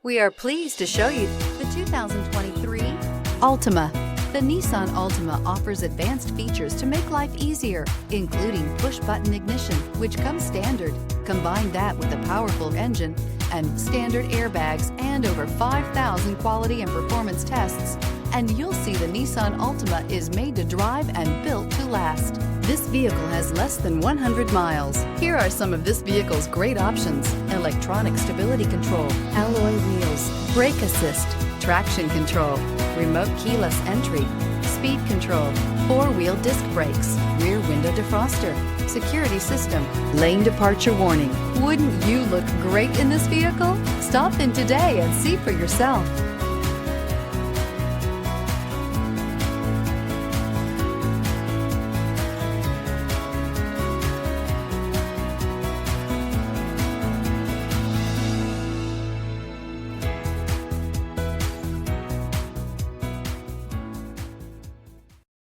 We are pleased to show you the 2023 Altima. The Nissan Altima offers advanced features to make life easier, including push-button ignition, which comes standard. Combine that with a powerful engine and standard airbags and over 5,000 quality and performance tests, and you'll see the Nissan Altima is made to drive and built to last. This vehicle has less than 100 miles. Here are some of this vehicle's great options: electronic stability control, alloy wheels, brake assist, traction control, remote keyless entry, speed control, four-wheel disc brakes, rear window defroster, security system, lane departure warning. Wouldn't you look great in this vehicle? Stop in today and see for yourself.